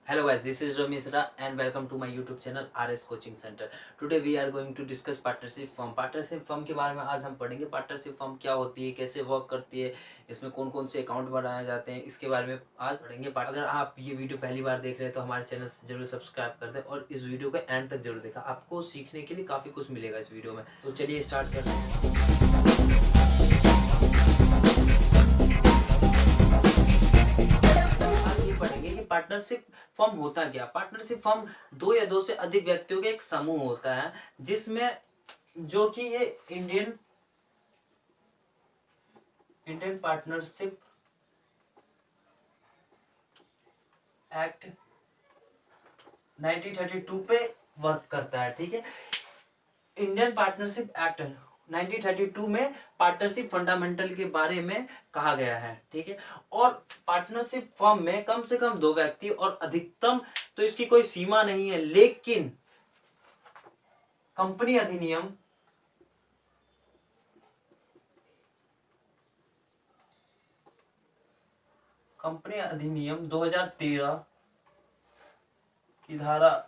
Hello guys, this is Ramesh Ra and welcome to my YouTube channel RS Coaching Center. Today we are going to discuss partnership firm. Partnership firm के बारे में आज हम पढ़ेंगे। Partnership firm क्या होती है, कैसे वर्क करती है, इसमें कौन कौन से अकाउंट बनाए जाते हैं, इसके बारे में आज पढ़ेंगे। अगर आप ये वीडियो पहली बार देख रहे हैं तो हमारे चैनल जरूर सब्सक्राइब कर दें और इस वीडियो को एंड तक जरूर देखा। आपको सीखने के लिए काफ़ी कुछ मिलेगा इस वीडियो में। तो चलिए स्टार्ट करते हैं। पढ़ेंगे कि पार्टनरशिप फर्म होता क्या। पार्टनरशिप फर्म दो या दो से अधिक व्यक्तियों का एक समूह होता है जिसमें जो कि ये इंडियन पार्टनरशिप एक्ट 1932 पे वर्क करता है। ठीक है, इंडियन पार्टनरशिप एक्ट 1932 में पार्टनरशिप फंडामेंटल के बारे में कहा गया है। ठीक है, और पार्टनरशिप फर्म में कम से कम दो व्यक्ति और अधिकतम तो इसकी कोई सीमा नहीं है, लेकिन कंपनी अधिनियम 2013 की धारा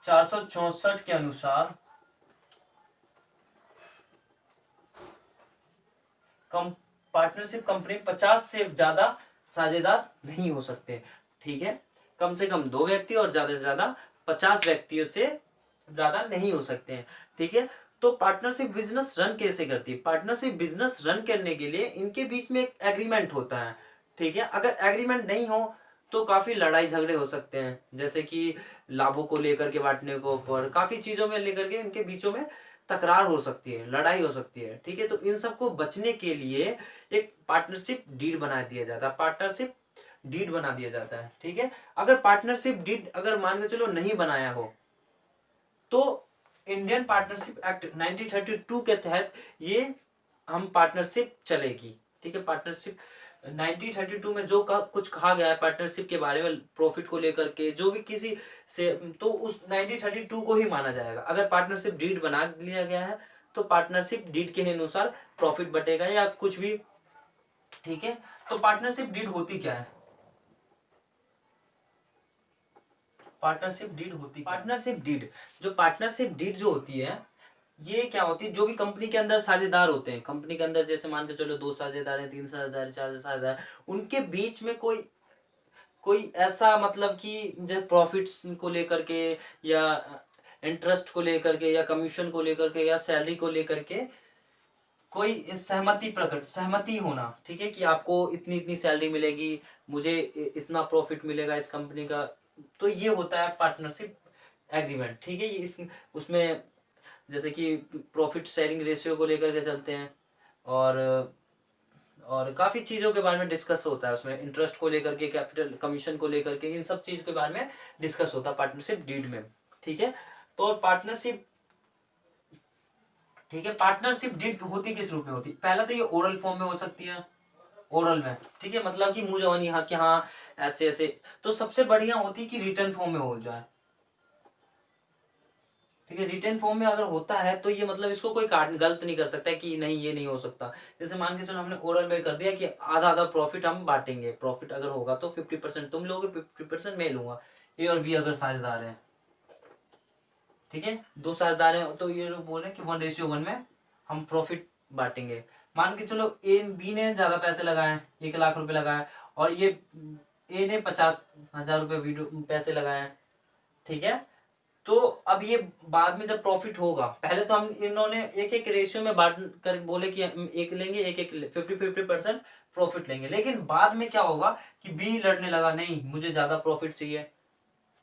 464 के अनुसार पार्टनरशिप कंपनी 50 से ज्यादा साझेदार नहीं हो सकते। ठीक है, कम से कम दो व्यक्ति और ज्यादा से ज्यादा 50 व्यक्तियों से ज्यादा नहीं हो सकते हैं। ठीक है, तो पार्टनरशिप बिजनेस रन कैसे करती है? पार्टनरशिप बिजनेस रन करने के लिए इनके बीच में एक एग्रीमेंट होता है। ठीक है, अगर एग्रीमेंट नहीं हो तो काफी लड़ाई झगड़े हो सकते हैं, जैसे कि लाभों को लेकर के बांटने को ऊपर काफी चीजों में लेकर के इनके बीचों में तकरार हो सकती है, लड़ाई हो सकती है। ठीक है, तो इन सबको बचने के लिए एक पार्टनरशिप डीड बना दिया जाता है, पार्टनरशिप डीड बना दिया जाता है। ठीक है, अगर पार्टनरशिप डीड अगर मान के चलो नहीं बनाया हो तो इंडियन पार्टनरशिप एक्ट 1932 के तहत ये हम पार्टनरशिप चलेगी। ठीक है, पार्टनरशिप 1932 में जो कुछ कहा गया है पार्टनरशिप के बारे में, प्रॉफिट को लेकर के जो भी किसी से, तो उस 1932 को ही माना जाएगा। अगर पार्टनरशिप डीड बना लिया गया है तो पार्टनरशिप डीड के अनुसार प्रॉफिट बटेगा या कुछ भी। ठीक है, तो पार्टनरशिप डीड होती क्या है? पार्टनरशिप डीड जो होती है ये क्या होती है, जो भी कंपनी के अंदर साझेदार होते हैं, कंपनी के अंदर जैसे मान के चलो दो साझेदार हैं, तीन साझेदार, चार साझेदार, उनके बीच में कोई कोई ऐसा मतलब कि जो प्रॉफिट्स को लेकर के या इंटरेस्ट को लेकर के या कमीशन को लेकर के या सैलरी को लेकर के कोई सहमति होना। ठीक है, कि आपको इतनी इतनी सैलरी मिलेगी, मुझे इतना प्रॉफिट मिलेगा इस कंपनी का, तो ये होता है पार्टनरशिप एग्रीमेंट। ठीक है, ये इस उसमें जैसे कि प्रॉफिट शेयरिंग रेशियो को लेकर के चलते हैं और काफ़ी चीज़ों के बारे में डिस्कस होता है उसमें, इंटरेस्ट को लेकर के, कैपिटल कमीशन को लेकर के, इन सब चीज़ के बारे में डिस्कस होता है पार्टनरशिप डीड में। ठीक है, तो पार्टनरशिप ठीक है, पार्टनरशिप डीड होती किस रूप में होती? पहला तो ये ओरल फॉर्म में हो सकती है, ओरल में। ठीक है, मतलब कि मुंह जवानी, हाँ कि हाँ ऐसे ऐसे। तो सबसे बढ़िया होती है कि रिटर्न फॉर्म में हो जाए। ठीक है, रिटर्न फॉर्म में अगर होता है तो ये मतलब इसको कोई काट गलत नहीं कर सकता है कि नहीं ये नहीं हो सकता। जैसे मान के चलो हमने ओरल में कर दिया कि आधा आधा प्रॉफिट हम बांटेंगे, प्रॉफिट अगर होगा तो 50% तुम लोगे, 50% मैं लूंगा। ए और बी अगर साझेदार हैं, ठीक है, दो साझेदार हैं, तो ये लोग बोल रहे हैं कि 1:1 में हम प्रॉफिट बांटेंगे। मान के चलो ए बी ने ज्यादा पैसे लगाए, 1 लाख रुपए लगाए, और ये ए ने 50,000 रुपए वीडियो पैसे लगाए। ठीक है, तो अब ये बाद में जब प्रॉफिट होगा, पहले तो हम इन्होंने एक एक रेशियो में बांट कर बोले कि हम एक लेंगे, एक एक 50-50% प्रॉफिट लेंगे, लेकिन बाद में क्या होगा कि बी लड़ने लगा, नहीं मुझे ज्यादा प्रॉफिट चाहिए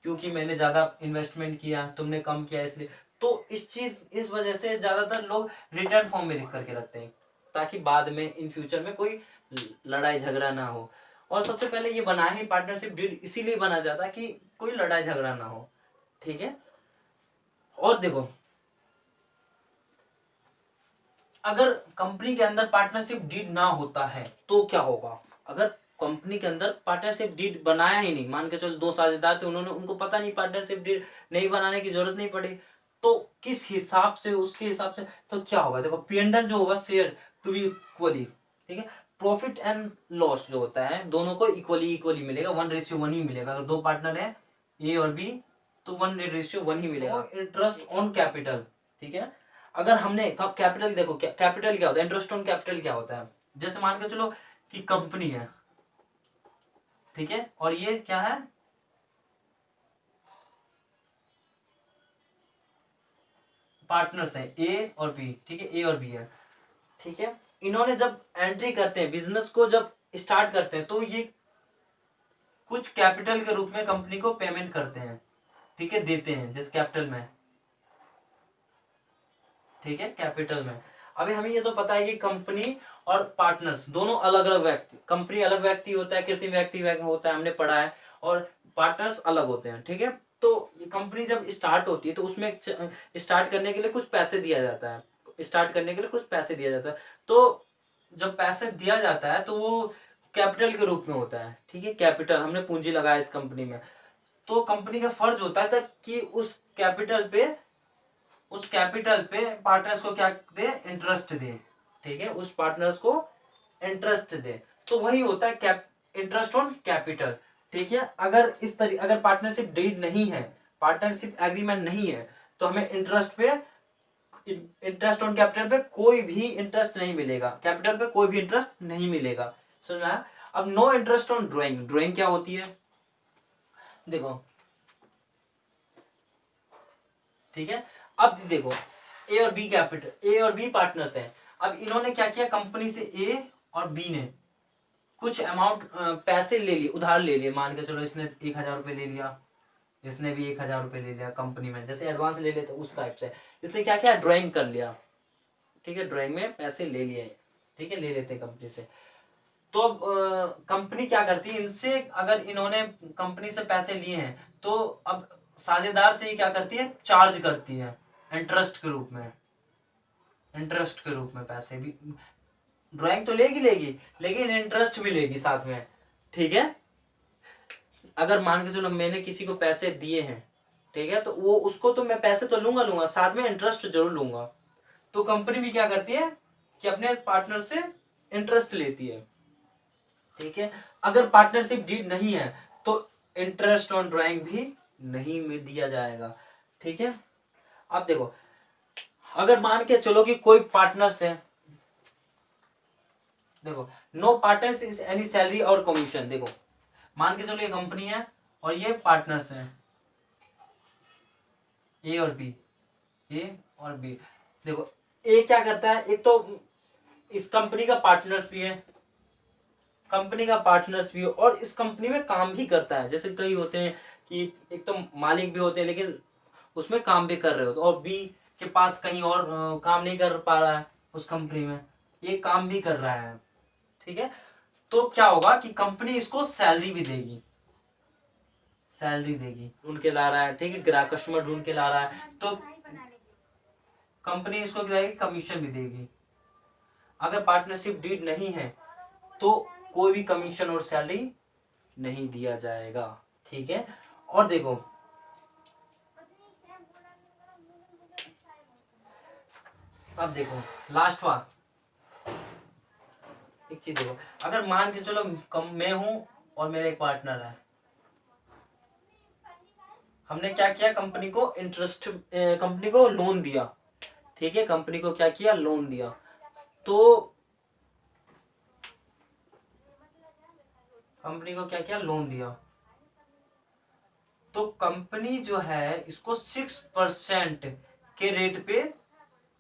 क्योंकि मैंने ज्यादा इन्वेस्टमेंट किया, तुमने कम किया, इसलिए। तो इस वजह से ज्यादातर लोग रिटर्न फॉर्म में लिख करके रखते हैं ताकि बाद में इन फ्यूचर में कोई लड़ाई झगड़ा ना हो। और सबसे पहले ये बना है पार्टनरशिप डीड इसीलिए बना जाता है कि कोई लड़ाई झगड़ा ना हो। ठीक है, और देखो, अगर कंपनी के अंदर पार्टनरशिप डीड ना होता है तो क्या होगा? अगर कंपनी के अंदर पार्टनरशिप डीड बनाया ही नहीं, मान के चलो दो साझेदार थे, उन्होंने उनको पता नहीं, पार्टनरशिप डीड नहीं बनाने की जरूरत नहीं पड़ी, तो किस हिसाब से, उसके हिसाब से तो क्या होगा? देखो, P&L जो होगा शेयर टू बी इक्वली, ठीक है, प्रॉफिट एंड लॉस जो होता है दोनों को इक्वली इक्वली मिलेगा, 1:1 ही मिलेगा। अगर दो पार्टनर है ए और बी तो 1:1 ही मिलेगा। इंटरेस्ट ऑन कैपिटल, ठीक है। अगर हमने कैपिटल, देखो कैपिटल क्या होता है, इंटरेस्ट ऑन कैपिटल क्या होता है। जैसे मान के चलो कि कंपनी है, ठीक है, और ये क्या है, पार्टनर्स है ए और बी, ठीक है, ए और बी है, ठीक है। इन्होंने जब एंट्री करते हैं, बिजनेस को जब स्टार्ट करते हैं, तो ये कुछ कैपिटल के रूप में कंपनी को पेमेंट करते हैं, ठीक है, देते हैं, जैसे कैपिटल में, ठीक है, कैपिटल में। अभी हमें ये तो पता है कि कंपनी और पार्टनर्स दोनों अलग अलग व्यक्ति, कंपनी अलग व्यक्ति होता है, कृत्रिम व्यक्ति होता है, हमने पढ़ा है, और पार्टनर्स अलग होते हैं, ठीक है। तो कंपनी जब स्टार्ट होती है तो उसमें स्टार्ट करने के लिए कुछ पैसे दिया जाता है, स्टार्ट करने के लिए कुछ पैसे दिया जाता है। तो जब पैसे दिया जाता है तो वो कैपिटल के रूप में होता है, ठीक है, कैपिटल, हमने पूंजी लगाया इस कंपनी में। तो कंपनी का फर्ज होता है कि उस कैपिटल पे पार्टनर्स को क्या दे, इंटरेस्ट दे, ठीक है, उस पार्टनर्स को इंटरेस्ट दे। तो वही होता है इंटरेस्ट ऑन कैपिटल, ठीक है। अगर पार्टनरशिप डीड नहीं है, पार्टनरशिप एग्रीमेंट नहीं है, तो हमें इंटरेस्ट ऑन कैपिटल पे कोई भी इंटरेस्ट नहीं मिलेगा, कैपिटल पे कोई भी इंटरेस्ट नहीं मिलेगा, समझ में आया। अब no interest on drawing, drawing क्या होती है, देखो, ठीक है। अब देखो ए और बी कैपिटल, ए और बी पार्टनर्स हैं। अब इन्होंने क्या किया, कंपनी से ए और बी ने कुछ अमाउंट पैसे ले लिए, उधार ले लिए, मान के चलो इसने 1,000 रुपये ले लिया, इसने भी 1,000 रुपये ले लिया कंपनी में, जैसे एडवांस ले लेते उस टाइप से। इसने क्या किया, ड्राइंग कर लिया, ठीक है, ड्राइंग में पैसे ले लिए, ठीक है, ले लेते हैं कंपनी से। तो अब कंपनी क्या करती है, इनसे अगर इन्होंने कंपनी से पैसे लिए हैं तो अब साझेदार से ही क्या करती है, चार्ज करती है इंटरेस्ट के रूप में, इंटरेस्ट के रूप में पैसे भी, ड्राइंग तो लेगी लेकिन इंटरेस्ट भी लेगी साथ में, ठीक है। अगर मान के चलो मैंने किसी को पैसे दिए हैं, ठीक है, तो वो उसको तो मैं पैसे तो लूंगा साथ में इंटरेस्ट जरूर लूंगा। तो कंपनी भी क्या करती है कि अपने पार्टनर से इंटरेस्ट लेती है, ठीक है। अगर पार्टनरशिप डीड नहीं है तो इंटरेस्ट ऑन ड्राइंग भी नहीं में दिया जाएगा, ठीक है। अब देखो, अगर मान के चलो कि कोई पार्टनर्स है, देखो, no partners is any salary और कमीशन। देखो मान के चलो ये कंपनी है और ये पार्टनर्स हैं ए और बी, ए और बी। देखो ए क्या करता है, एक तो इस कंपनी का पार्टनर्स भी है, कंपनी का पार्टनर्स भी है, और इस कंपनी में काम भी करता है। जैसे कई होते हैं कि एक तो मालिक भी होते हैं लेकिन उसमें काम भी कर रहे होते, और बी के पास कहीं और काम नहीं कर पा रहा है उस कंपनी में, ये काम भी कर रहा है, ठीक है। तो क्या होगा कि कंपनी इसको सैलरी भी देगी, सैलरी देगी, ढूंढ के ला रहा है, ठीक है, ग्राहक कस्टमर ढूंढ के ला रहा है, तो कंपनी इसको क्या देगी, कमीशन भी देगी। अगर पार्टनरशिप डीड नहीं है तो कोई भी कमीशन और सैलरी नहीं दिया जाएगा, ठीक है। और देखो अब देखो लास्ट वन, एक चीज देखो, अगर मान के चलो मैं हूं और मेरा एक पार्टनर है, हमने क्या किया, कंपनी को लोन दिया, ठीक है, कंपनी को क्या किया, लोन दिया। तो कंपनी को क्या किया, लोन दिया, तो कंपनी जो है इसको 6% के रेट पे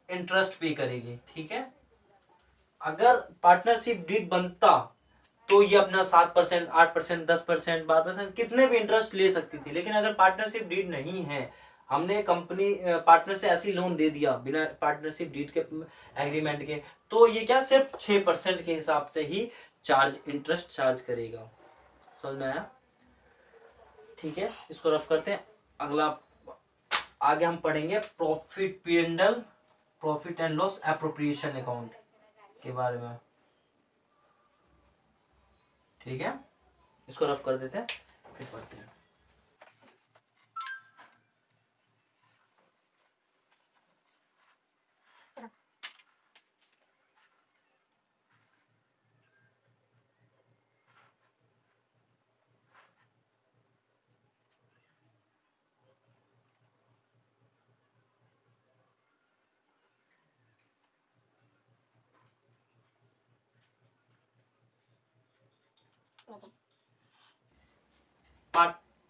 इंटरेस्ट पे करेगी, ठीक है। अगर पार्टनरशिप डीड बनता तो ये अपना 7%, 8%, 10%, 12% कितने भी इंटरेस्ट ले सकती थी, लेकिन अगर पार्टनरशिप डीड नहीं है, हमने कंपनी पार्टनर से ऐसी लोन दे दिया बिना पार्टनरशिप डीड के, एग्रीमेंट के, तो ये क्या सिर्फ 6% के हिसाब से ही इंटरेस्ट चार्ज करेगा, समझ में आया, ठीक है। इसको रफ करते हैं, अगला आगे हम पढ़ेंगे profit and loss appropriation account के बारे में, ठीक है। इसको रफ कर देते हैं फिर पढ़ते हैं।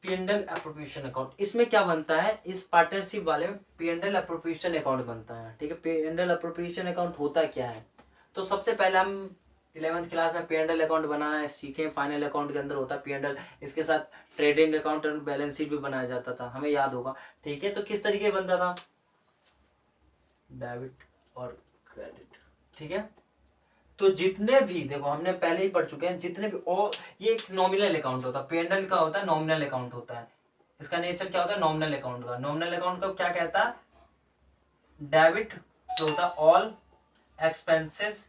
P&L एप्रोप्रिएशन अकाउंट, इसमें क्या बनता है, इस पार्टनरशिप वाले में P&L एप्रोप्रिएशन अकाउंट बनता है। ठीक है, P&L एप्रोप्रिएशन अकाउंट होता क्या है, तो सबसे पहले हम 11th क्लास में P&L अकाउंट बनाना सीखे। फाइनल अकाउंट के अंदर होता है P&L, इसके साथ ट्रेडिंग अकाउंट और बैलेंस शीट भी बनाया जाता था, हमें याद होगा। ठीक है, तो किस तरीके बनता था, डेबिट और क्रेडिट। ठीक है, तो जितने भी देखो हमने पहले ही पढ़ चुके हैं, जितने भी, और ये एक नॉमिनल अकाउंट होता है, P&L का होता है नॉमिनल अकाउंट होता है। इसका नेचर क्या होता है, नॉमिनल अकाउंट का। नॉमिनल अकाउंट का क्या कहता है, डेबिट जो होता है ऑल एक्सपेंसेस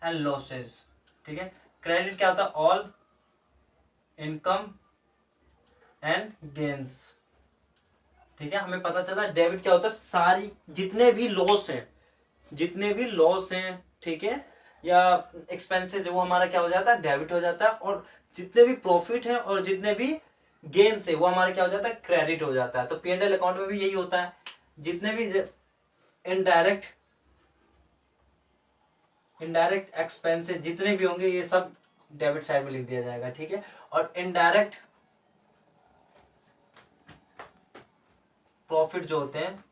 एंड लॉसेस। ठीक है, क्रेडिट क्या होता है, ऑल इनकम एंड गेन्स। ठीक है, हमें पता चला। डेबिट क्या होता है, सारी जितने भी लॉस हैं, जितने भी लॉस हैं, ठीक है, या एक्सपेंसेस, वो हमारा क्या हो जाता है, डेबिट हो जाता है। और जितने भी प्रॉफिट है और जितने भी गेन्स है, वो हमारा क्या हो जाता है, क्रेडिट हो जाता है। तो P&L अकाउंट में भी यही होता है, जितने भी इनडायरेक्ट एक्सपेंसेस जितने भी होंगे, ये सब डेबिट साइड में लिख दिया जाएगा। ठीक है, और इनडायरेक्ट प्रॉफिट जो होते हैं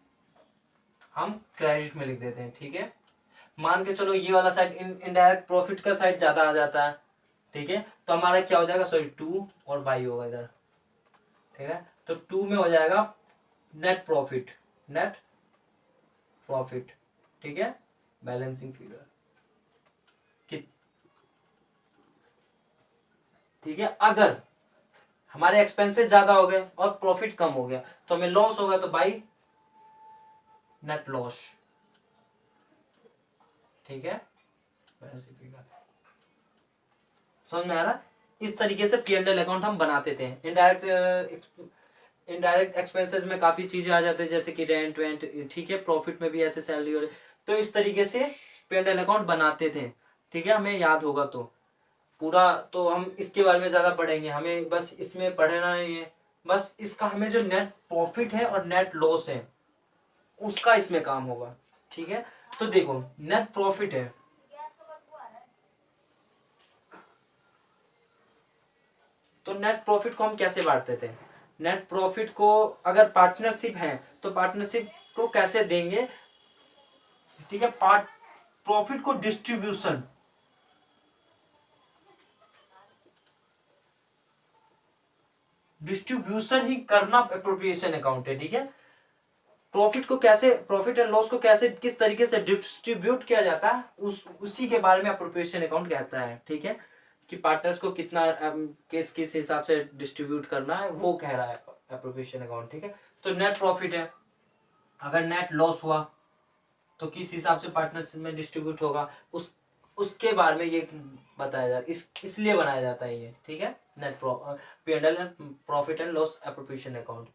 हम क्रेडिट में लिख देते हैं। ठीक है, मान के चलो ये वाला साइड इनडायरेक्ट प्रॉफिट का साइड ज्यादा आ जाता है। ठीक है, तो हमारा क्या हो जाएगा, सॉरी 2 और बाई होगा इधर। ठीक है, तो 2 में हो जाएगा नेट प्रॉफिट, नेट प्रॉफिट। ठीक है, बैलेंसिंग फिगर। ठीक है, अगर हमारे एक्सपेंसेस ज्यादा हो गए और प्रॉफिट कम हो गया तो हमें लॉस होगा, तो बाई नेट लॉस। ठीक है, समझ में आ रहा। इस तरीके से P&L अकाउंट हम बनाते थे। इनडायरेक्ट एक्सपेंसेस में काफी चीजें आ जाती है, जैसे कि रेंट वेंट। ठीक है, प्रॉफिट में भी ऐसे सैलरी और, तो इस तरीके से P&L अकाउंट बनाते थे। ठीक है, हमें याद होगा तो पूरा, तो हम इसके बारे में ज्यादा पढ़ेंगे, हमें बस इसमें पढ़ना है। बस इसका हमें जो नेट प्रॉफिट है और नेट लॉस है उसका इसमें काम होगा। ठीक है, तो देखो नेट प्रॉफिट है, तो नेट प्रॉफिट को हम कैसे बांटते थे, नेट प्रॉफिट को अगर पार्टनरशिप है तो पार्टनरशिप को कैसे देंगे। ठीक है, पार्ट प्रॉफिट को डिस्ट्रीब्यूशन ही करना एप्रोप्रिएशन अकाउंट है। ठीक है, प्रॉफिट को कैसे, प्रॉफिट एंड लॉस को कैसे, किस तरीके से डिस्ट्रीब्यूट किया जाता है, उसी के बारे में एप्रोप्रिएशन अकाउंट कहता है। ठीक है, कि पार्टनर्स को कितना किस किस हिसाब से डिस्ट्रीब्यूट करना है, वो कह रहा है एप्रोप्रिएशन अकाउंट। ठीक है, तो नेट प्रॉफिट है, अगर नेट लॉस हुआ तो किस हिसाब से पार्टनर्स में डिस्ट्रीब्यूट होगा, उसके बारे में ये बताया जाता है, इसलिए बनाया जाता है ये। ठीक है, net P&L profit and loss appropriation account.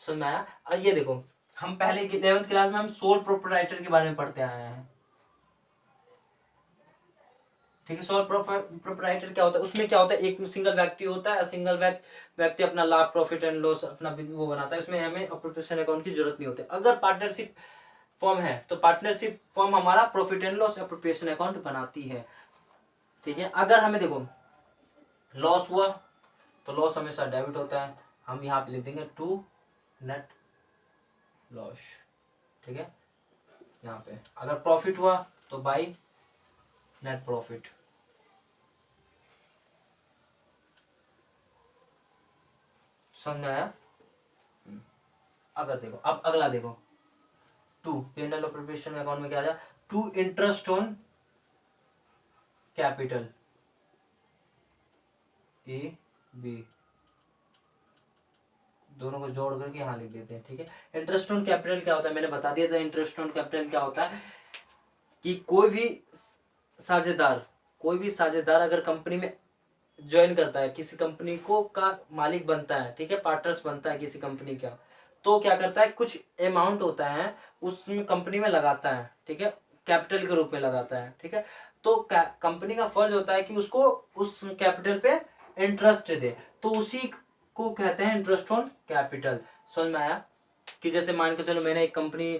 समझ में आया। और ये देखो, हम पहले 11th क्लास में हम सोल प्रोप्राइटर के बारे में पढ़ते आए हैं। ठीक है, सोल प्रोप्राइटर क्या होता है, उसमें क्या होता है, एक सिंगल व्यक्ति होता है, सिंगल व्यक्ति अपना लाभ, प्रॉफिट एंड लॉस अपना वो बनाता है, इसमें हमें एप्रोप्रिएशन अकाउंट की जरूरत नहीं होती। अगर पार्टनरशिप फॉर्म है तो पार्टनरशिप फॉर्म हमारा profit and loss appropriation account बनाती है। ठीक है, अगर हमें देखो लॉस हुआ तो लॉस हमेशा डेबिट होता है, हम यहाँ पे लिख देंगे टू नेट लॉस। ठीक है, यहाँ पे अगर प्रॉफिट हुआ तो बाई नेट प्रॉफिट। समझ में आया। अगर देखो, अब अगला देखो, टू P&L एप्रोप्रिएशन अकाउंट में क्या आ जाए, to interest on capital A B, दोनों को जोड़ करके यहाँ लिख देते हैं। ठीक है, इंटरेस्ट ऑन कैपिटल क्या होता है, मैंने बता दिया था। इंटरेस्ट ऑन कैपिटल क्या होता है कि कोई भी साझेदार अगर कंपनी में ज्वाइन करता है, किसी कंपनी को का मालिक बनता है, ठीक है, पार्टनर्स बनता है किसी कंपनी का, तो क्या करता है, कुछ अमाउंट होता है उसमें कंपनी में लगाता है। ठीक है, कैपिटल के रूप में लगाता है। ठीक है, तो कंपनी का फर्ज होता है कि उसको उस कैपिटल पे इंटरेस्ट दे, तो उसी को कहते हैं इंटरेस्ट ऑन कैपिटल। समझ में आया। कि जैसे मान के चलो मैंने एक कंपनी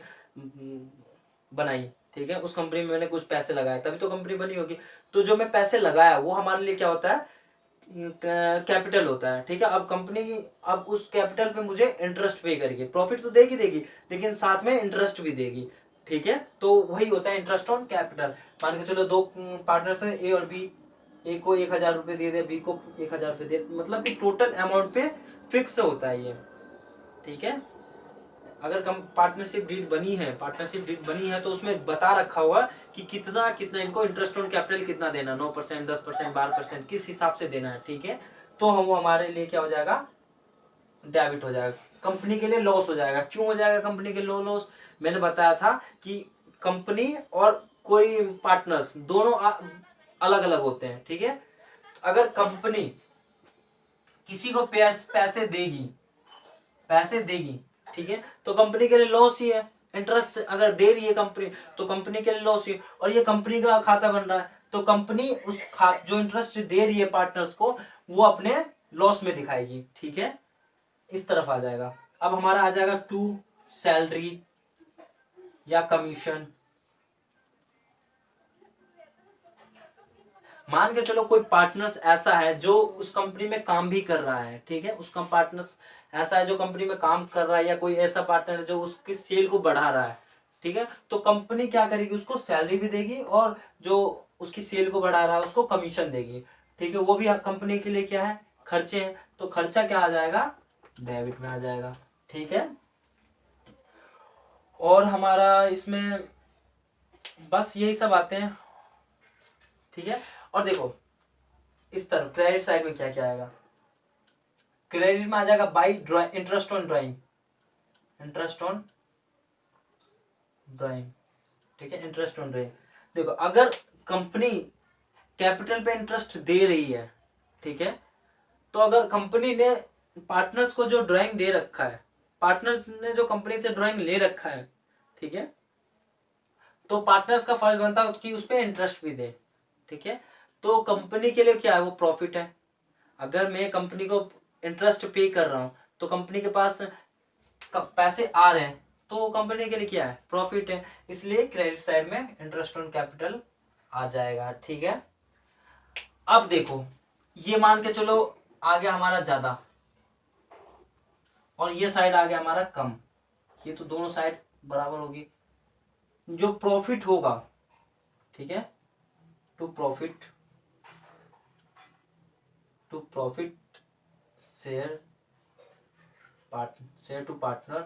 बनाई, ठीक है, उस कंपनी में मैंने कुछ पैसे लगाए, तभी तो कंपनी बनी होगी। तो जो मैं पैसे लगाया वो हमारे लिए क्या होता है, कैपिटल होता है, ठीक है। अब कंपनी अब उस कैपिटल पे मुझे इंटरेस्ट पे करेगी, प्रॉफिट तो देगी देगी लेकिन साथ में इंटरेस्ट भी देगी, ठीक है। तो वही होता है इंटरेस्ट ऑन कैपिटल। मान के चलो दो पार्टनर्स हैं ए और बी, ए को 1,000 रुपये दे दे, बी को 1,000 रुपये दे, मतलब कि टोटल अमाउंट पे फिक्स होता है ये, ठीक है। अगर कम पार्टनरशिप डीड बनी है तो उसमें बता रखा हुआ कि कितना कितना इनको इंटरेस्ट ऑन कैपिटल कितना देना, 9%, 10%, 12%, किस हिसाब से देना है, ठीक है। तो हम वो हमारे लिए क्या हो जाएगा, डेबिट हो जाएगा। कंपनी के लिए लॉस हो जाएगा। क्यों हो जाएगा कंपनी के लिए लॉस? मैंने बताया था कि कंपनी और कोई पार्टनर्स दोनों अलग अलग होते हैं, ठीक है। अगर कंपनी किसी को पैसे देगी, ठीक है, तो कंपनी के लिए लॉस ही है। इंटरेस्ट अगर दे रही है कंपनी तो कंपनी के लिए लॉस ही है। और ये कंपनी का खाता बन रहा है तो कंपनी उस जो इंटरेस्ट दे रही है पार्टनर्स को वो अपने लॉस में दिखाएगी, ठीक है। इस तरफ आ जाएगा। अब हमारा आ जाएगा टू सैलरी या कमीशन। मान के चलो कोई पार्टनर्स ऐसा है जो उस कंपनी में काम भी कर रहा है, ठीक है। उसका पार्टनर्स ऐसा है जो कंपनी में काम कर रहा है, या कोई ऐसा पार्टनर है जो उसकी सेल को बढ़ा रहा है, ठीक है। तो कंपनी क्या करेगी, उसको सैलरी भी देगी और जो उसकी सेल को बढ़ा रहा है उसको कमीशन देगी, ठीक है। वो भी कंपनी के लिए क्या है, खर्चे हैं। तो खर्चा क्या आ जाएगा, डेबिट में आ जाएगा, ठीक है। और हमारा इसमें बस यही सब आते हैं, ठीक है। और देखो इस तरफ क्रेडिट साइड में क्या क्या आएगा, क्रेडिट में आ जाएगा बाई इंटरेस्ट ऑन ड्राइंग, ठीक है। इंटरेस्ट ऑन ड्राइंग, देखो अगर कंपनी कैपिटल पे इंटरेस्ट दे रही है, ठीक है, तो अगर कंपनी ने पार्टनर्स को जो ड्राइंग दे रखा है, पार्टनर्स ने जो कंपनी से ड्राइंग ले रखा है, ठीक है, तो पार्टनर्स का फर्ज बनता है कि उस पर इंटरेस्ट भी दे, ठीक है। तो कंपनी के लिए क्या है, वो प्रॉफिट है। अगर मैं कंपनी को इंटरेस्ट पे कर रहा हूं तो कंपनी के पास पैसे आ रहे हैं तो कंपनी के लिए क्या है, प्रॉफिट है। इसलिए क्रेडिट साइड में इंटरेस्ट ऑन कैपिटल आ जाएगा, ठीक है। अब देखो ये मान के चलो आ गया हमारा ज्यादा और ये साइड आ गया हमारा कम, ये तो दोनों साइड बराबर होगी। जो प्रॉफिट होगा, ठीक है, to profit share to partner,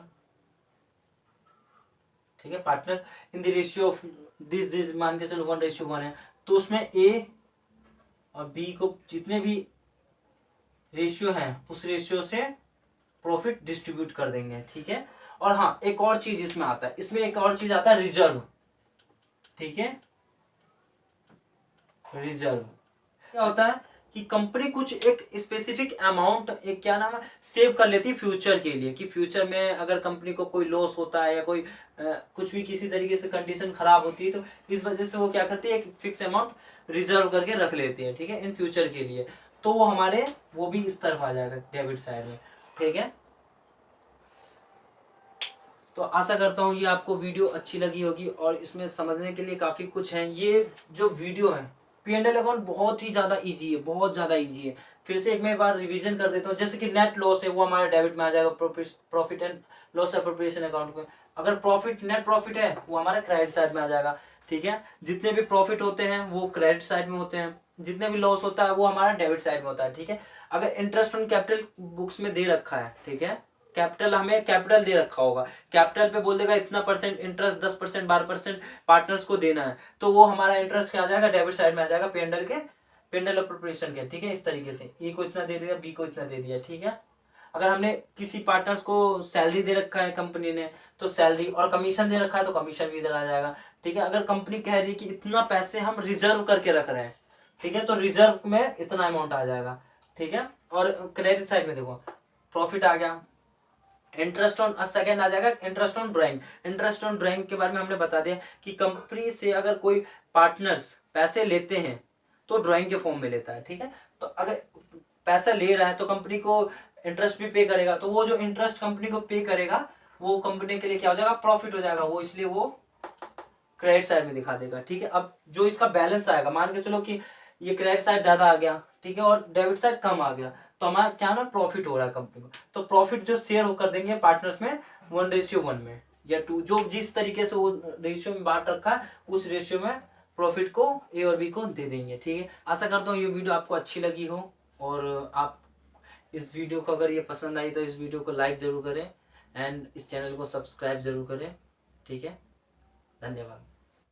ठीक है, partner in the ratio of this मान के चलो 1:1 है, तो उसमें ए और बी को जितने भी रेशियो हैं उस रेशियो से प्रॉफिट डिस्ट्रीब्यूट कर देंगे, ठीक है। और हाँ एक और चीज इसमें आता है, इसमें एक और चीज आता है रिजर्व, ठीक है। रिजर्व क्या होता है कि कंपनी कुछ एक स्पेसिफिक अमाउंट, एक क्या नाम है, सेव कर लेती है फ्यूचर के लिए, कि फ्यूचर में अगर कंपनी को कोई लॉस होता है या कोई कुछ भी किसी तरीके से कंडीशन खराब होती है तो इस वजह से वो क्या करती है, एक फिक्स अमाउंट रिजर्व करके रख लेती है, ठीक है, इन फ्यूचर के लिए। तो वो हमारे वो भी इस तरफ आ जाएगा डेबिट साइड में, ठीक है। तो आशा करता हूँ ये आपको वीडियो अच्छी लगी होगी और इसमें समझने के लिए काफ़ी कुछ है। ये जो वीडियो है P&L अकाउंट बहुत ही ज़्यादा इजी है, बहुत ज़्यादा इजी है। फिर से एक मैं बार रिवीजन कर देता हूँ। जैसे कि नेट लॉस है वो हमारे डेबिट में आ जाएगा profit and loss appropriation account में। अगर नेट प्रॉफिट है वो हमारे क्रेडिट साइड में आ जाएगा, ठीक है। जितने भी प्रॉफिट होते हैं वो क्रेडिट साइड में होते हैं, जितने भी लॉस होता है वो हमारा डेबिट साइड में होता है, ठीक है। अगर इंटरेस्ट ऑन कैपिटल बुक्स में दे रखा है, ठीक है, कैपिटल हमें कैपिटल दे रखा होगा, कैपिटल पे बोल देगा इतना परसेंट इंटरेस्ट, 10%, 12% पार्टनर्स को देना है, तो वो हमारा इंटरेस्ट क्या आ जाएगा, डेबिट साइड में आ जाएगा P&L अप्रोप्रिएशन के, ठीक है। इस तरीके से ए को इतना दे दिया, बी को इतना दे दिया, ठीक है। अगर हमने किसी पार्टनर्स को सैलरी दे रखा है कंपनी ने तो सैलरी, और कमीशन दे रखा है तो कमीशन भी इधर आ जाएगा, ठीक है। अगर कंपनी कह रही है कि इतना पैसे हम रिजर्व करके रख रहे हैं, ठीक है, तो रिजर्व में इतना अमाउंट आ जाएगा, ठीक है। और क्रेडिट साइड में देखो प्रॉफिट आ गया, इंटरेस्ट ऑन सेकेंड आ जाएगा interest on drawing. Interest on drawing के बारे में हमने बता दिया कि कंपनी से अगर कोई पार्टनर्स पैसे लेते हैं तो ड्राइंग के फॉर्म में लेता है, ठीक है। तो अगर पैसा ले रहा है तो कंपनी को इंटरेस्ट भी पे करेगा, तो वो जो इंटरेस्ट कंपनी को पे करेगा वो कंपनी के लिए क्या हो जाएगा, प्रॉफिट हो जाएगा, वो इसलिए वो क्रेडिट साइड में दिखा देगा, ठीक है। अब जो इसका बैलेंस आएगा, मान के चलो कि ये क्रेडिट साइड ज्यादा आ गया ठीक है, और डेबिट साइड कम आ गया, तो हमारा क्या ना प्रॉफिट हो रहा है कंपनी को। तो प्रॉफिट जो शेयर हो कर देंगे पार्टनर्स में 1:1 में या 2, जो जिस तरीके से वो रेशियो में बांट रखा है उस रेशियो में प्रॉफिट को ए और बी को दे देंगे। ठीक है, आशा करता हूँ ये वीडियो आपको अच्छी लगी हो, और आप इस वीडियो को अगर ये पसंद आई तो इस वीडियो को लाइक जरूर करें एंड इस चैनल को सब्सक्राइब जरूर करें। ठीक है, धन्यवाद।